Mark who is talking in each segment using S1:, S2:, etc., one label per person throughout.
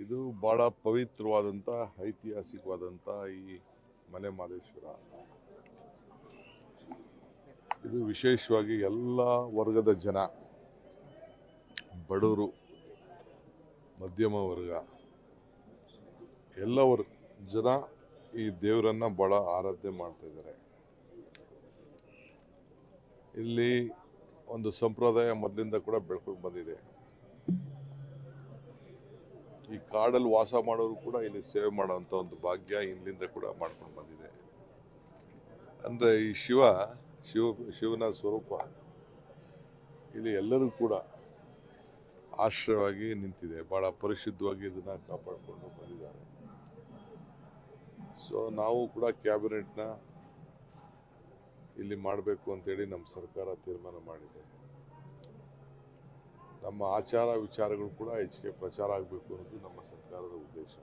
S1: ಇದು ಬಹಳ ಪವಿತ್ರವಾದಂಥ ಐತಿಹಾಸಿಕವಾದಂಥ ಈ ಮಲೆ ಮಹದೇಶ್ವರ. ಇದು ವಿಶೇಷವಾಗಿ ಎಲ್ಲ ವರ್ಗದ ಜನ, ಬಡವರು, ಮಧ್ಯಮ ವರ್ಗ, ಎಲ್ಲ ಜನ ಈ ದೇವರನ್ನ ಬಹಳ ಆರಾಧನೆ ಮಾಡ್ತಾ ಇದ್ದಾರೆ. ಇಲ್ಲಿ ಒಂದು ಸಂಪ್ರದಾಯ ಮೊದಲಿಂದ ಕೂಡ ಬೆಳ್ಕೊಂಡು ಬಂದಿದೆ. ಈ ಕಾಡಲ್ಲಿ ವಾಸ ಮಾಡೋರು ಕೂಡ ಇಲ್ಲಿ ಸೇವೆ ಮಾಡುವಂತ ಒಂದು ಭಾಗ್ಯ ಇಲ್ಲಿಂದ ಕೂಡ ಮಾಡ್ಕೊಂಡು ಬಂದಿದೆ. ಅಂದ್ರೆ ಈ ಶಿವನ ಸ್ವರೂಪ ಇಲ್ಲಿ ಎಲ್ಲರೂ ಕೂಡ ಆಶ್ರಯವಾಗಿ ನಿಂತಿದೆ. ಬಹಳ ಪರಿಶುದ್ಧವಾಗಿ ಇದನ್ನ ಕಾಪಾಡಿಕೊಂಡು ಬಂದಿದ್ದಾರೆ. ಸೊ ನಾವು ಕೂಡ ಕ್ಯಾಬಿನೆಟ್ನ ಇಲ್ಲಿ ಮಾಡಬೇಕು ಅಂತೇಳಿ ನಮ್ಮ ಸರ್ಕಾರ ತೀರ್ಮಾನ ಮಾಡಿದೆ. ನಮ್ಮ ಆಚಾರ ವಿಚಾರಗಳು ಕೂಡ ಹೆಚ್ಚಿಗೆ ಪ್ರಚಾರ ಆಗಬೇಕು ಅನ್ನೋದು ನಮ್ಮ ಸರ್ಕಾರದ ಉದ್ದೇಶ.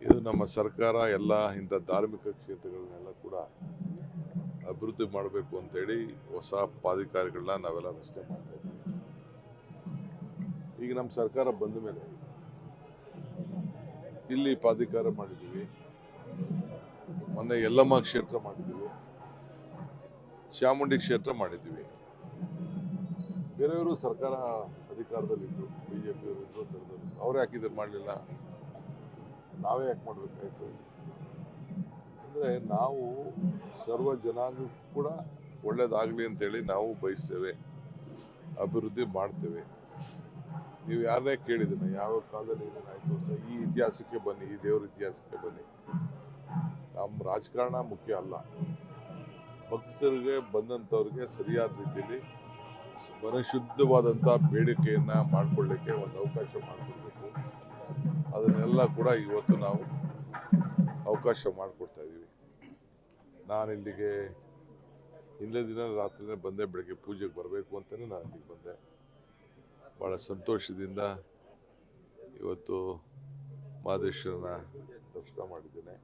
S1: ಇದು ನಮ್ಮ ಸರ್ಕಾರ ಎಲ್ಲ ಇಂಥ ಧಾರ್ಮಿಕ ಕ್ಷೇತ್ರಗಳನ್ನೆಲ್ಲ ಕೂಡ ಅಭಿವೃದ್ಧಿ ಮಾಡಬೇಕು ಅಂತೇಳಿ ಹೊಸ ಪಾಧಿಕಾರಿಗಳನ್ನ ನಾವೆಲ್ಲ ರಚನೆ ಮಾಡ್ತಾ ಇದ್ದೀವಿ. ಈಗ ನಮ್ಮ ಸರ್ಕಾರ ಬಂದ ಮೇಲೆ ಇಲ್ಲಿ ಪ್ರಾಧಿಕಾರ ಮಾಡಿದ್ದೀವಿ, ಮೊನ್ನೆ ಯಲ್ಲಮ್ಮ ಕ್ಷೇತ್ರ ಮಾಡಿದ್ದೀವಿ, ಚಾಮುಂಡಿ ಕ್ಷೇತ್ರ ಮಾಡಿದ್ದೀವಿ. ಬೇರೆಯವರು ಸರ್ಕಾರ ಅಧಿಕಾರದಲ್ಲಿದ್ದರು, ಬಿಜೆಪಿಯವರು ಇದ್ರು, ತಿಳಿದವರು, ಅವರೇ ಹಾಕಿದ್ರು, ಮಾಡಲಿಲ್ಲ, ನಾವೇ ಯಾಕೆ ಮಾಡಬೇಕಾಯ್ತು? ಅಂದರೆ ನಾವು ಸರ್ವ ಜನಾಂಗ ಕೂಡ ಒಳ್ಳೇದಾಗಲಿ ಅಂತೇಳಿ ನಾವು ಬಯಸ್ತೇವೆ, ಅಭಿವೃದ್ಧಿ ಮಾಡ್ತೇವೆ. ನೀವು ಯಾರನ್ನೇ ಕೇಳಿದ್ರೆ ಯಾವ ಕಾಲದಲ್ಲಿ ಏನೇನಾಯ್ತು ಅಂತ ಈ ಇತಿಹಾಸಕ್ಕೆ ಬನ್ನಿ, ಈ ದೇವರ ಇತಿಹಾಸಕ್ಕೆ ಬನ್ನಿ. ನಮ್ಮ ರಾಜಕಾರಣ ಮುಖ್ಯ ಅಲ್ಲ, ಭಕ್ತರಿಗೆ ಬಂದಂಥವ್ರಿಗೆ ಸರಿಯಾದ ರೀತಿಯಲ್ಲಿ ಮನಶುದ್ಧವಾದಂಥ ಬೇಡಿಕೆಯನ್ನ ಮಾಡ್ಕೊಳ್ಳಿಕ್ಕೆ ಒಂದು ಅವಕಾಶ ಮಾಡಿಕೊಡ್ಬೇಕು. ಅದನ್ನೆಲ್ಲ ಕೂಡ ಇವತ್ತು ನಾವು ಅವಕಾಶ ಮಾಡಿಕೊಡ್ತಾ ಇದ್ದೀವಿ. ನಾನು ಇಲ್ಲಿಗೆ ಹಿಂದಿನ ದಿನ ರಾತ್ರಿನೇ ಬಂದೆ, ಬೆಳಗ್ಗೆ ಪೂಜೆಗೆ ಬರಬೇಕು ಅಂತಲೇ ನಾನು ಇಲ್ಲಿಗೆ ಬಂದೆ. ಭಾಳ ಸಂತೋಷದಿಂದ ಇವತ್ತು ಮಹದೇಶ್ವರನ ದರ್ಶನ ಮಾಡಿದ್ದೇನೆ.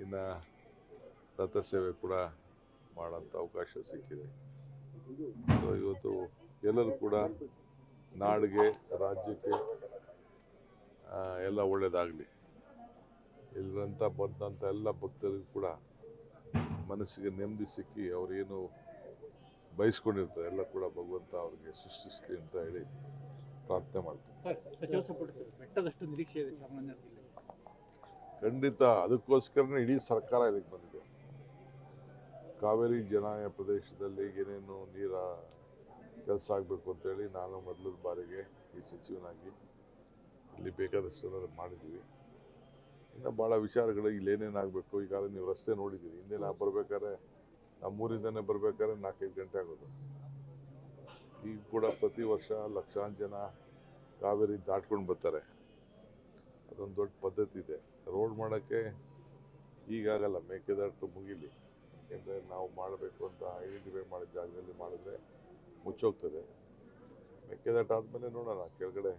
S1: ಇನ್ನು ರಥಸೇವೆ ಕೂಡ ಮಾಡೋಂಥ ಅವಕಾಶ ಸಿಕ್ಕಿದೆ. ಸೊ ಇವತ್ತು ಎಲ್ಲರೂ ಕೂಡ ನಾಡಿಗೆ, ರಾಜ್ಯಕ್ಕೆ ಎಲ್ಲ ಒಳ್ಳೆಯದಾಗಲಿ. ಇಲ್ಲಿರಂಥ ಬಂದಂಥ ಎಲ್ಲ ಭಕ್ತರಿಗೂ ಕೂಡ ಮನಸ್ಸಿಗೆ ನೆಮ್ಮದಿ ಸಿಕ್ಕಿ ಅವರೇನು ಬಯಸ್ಕೊಂಡಿರ್ತಾರೆ ಎಲ್ಲ ಕೂಡ ಭಗವಂತ ಅವ್ರಿಗೆ ಸೃಷ್ಟಿಸಲಿ ಅಂತ ಹೇಳಿ ಪ್ರಾರ್ಥನೆ ಮಾಡ್ತೀನಿ. ಖಂಡಿತ ಅದಕ್ಕೋಸ್ಕರನೇ ಇಡೀ ಸರ್ಕಾರ ಇದಕ್ಕೆ ಬಂದಿದೆ. ಕಾವೇರಿ ಜಲಾನಯ ಪ್ರದೇಶದಲ್ಲಿ ಏನೇನು ನೀರ ಕೆಲಸ ಆಗಬೇಕು ಅಂತೇಳಿ ನಾನು ಮೊದಲ ಬಾರಿಗೆ ಈ ಸಚಿವನಾಗಿ ಇಲ್ಲಿ ಬೇಕಾದಷ್ಟು ಮಾಡಿದ್ದೀವಿ. ಇನ್ನು ಭಾಳ ವಿಚಾರಗಳು ಇಲ್ಲಿ ಏನೇನಾಗಬೇಕು. ಈಗಾಗಲೇ ನೀವು ರಸ್ತೆ ನೋಡಿದ್ದೀರಿ. ಹಿಂದೆ ನಾವು ಬರ್ಬೇಕಾದ್ರೆ, ನಮ್ಮೂರಿಂದನೇ ಬರ್ಬೇಕಾದ್ರೆ 4-5 ಗಂಟೆ ಆಗೋದು. ಈಗ ಕೂಡ ಪ್ರತಿ ವರ್ಷ ಲಕ್ಷಾಂತರ ಜನ ಕಾವೇರಿ ದಾಟ್ಕೊಂಡು ಬರ್ತಾರೆ. ಅದೊಂದು ದೊಡ್ಡ ಪದ್ಧತಿ ಇದೆ. ರೋಡ್ ಮಾಡೋಕ್ಕೆ ಈಗಾಗಲ್ಲ, ಮೇಕೆದಾಟು ಮುಗಿಲಿ. ಯಾಕೆಂದರೆ ನಾವು ಮಾಡಬೇಕು ಅಂತ ಐಡೆಂಟಿಫೈ ಮಾಡಿದ ಜಾಗದಲ್ಲಿ ಮಾಡಿದ್ರೆ ಮುಚ್ಚೋಗ್ತದೆ. ಮೇಕೆದಾಟು ಆದಮೇಲೆ ನೋಡೋಣ, ಕೆಳಗಡೆ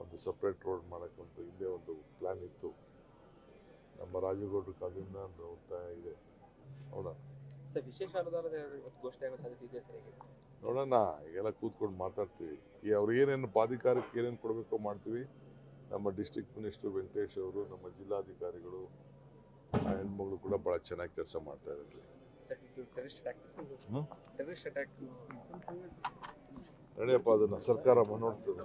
S1: ಒಂದು ಸಪ್ರೇಟ್ ರೋಡ್ ಮಾಡೋಕ್ಕಂತ ಹಿಂದೆ ಒಂದು ಪ್ಲ್ಯಾನ್ ಇತ್ತು. ನಮ್ಮ ರಾಜಗೌಡರ ಕಾಲದಿಂದ ಒಂದು ಒತ್ತಾಯ ಇದೆ. ನೋಡೋಣ,
S2: ವಿಶೇಷ ಅನುದಾನದ ಘೋಷಣೆ ಆಗೋ ಸಾಧ್ಯತೆ ಇದೆ ಸರ್.
S1: ನೋಡೋಣ, ಈಗೆಲ್ಲ ಕೂತ್ಕೊಂಡು ಮಾತಾಡ್ತೀವಿ. ಈ ಅವ್ರಿಗೆ ಏನೇನು ಪ್ರಾಧಿಕಾರಕ್ಕೆ ಏನೇನು ಕೊಡಬೇಕೋ ಮಾಡ್ತೀವಿ. ನಮ್ಮ ಡಿಸ್ಟ್ರಿಕ್ಟ್ ಮಿನಿಸ್ಟರ್ ವೆಂಕಟೇಶ್ ಅವರು, ನಮ್ಮ ಜಿಲ್ಲಾಧಿಕಾರಿಗಳು, ಆ ಹೆಣ್ಮಗಳು ಕೂಡ ಭಾಳ ಚೆನ್ನಾಗಿ ಕೆಲಸ ಮಾಡ್ತಾ ಇದ್ದಾರೆ. ನಡೆಯಪ್ಪ, ಅದನ್ನು ಸರ್ಕಾರ ನೋಡ್ತದೆ.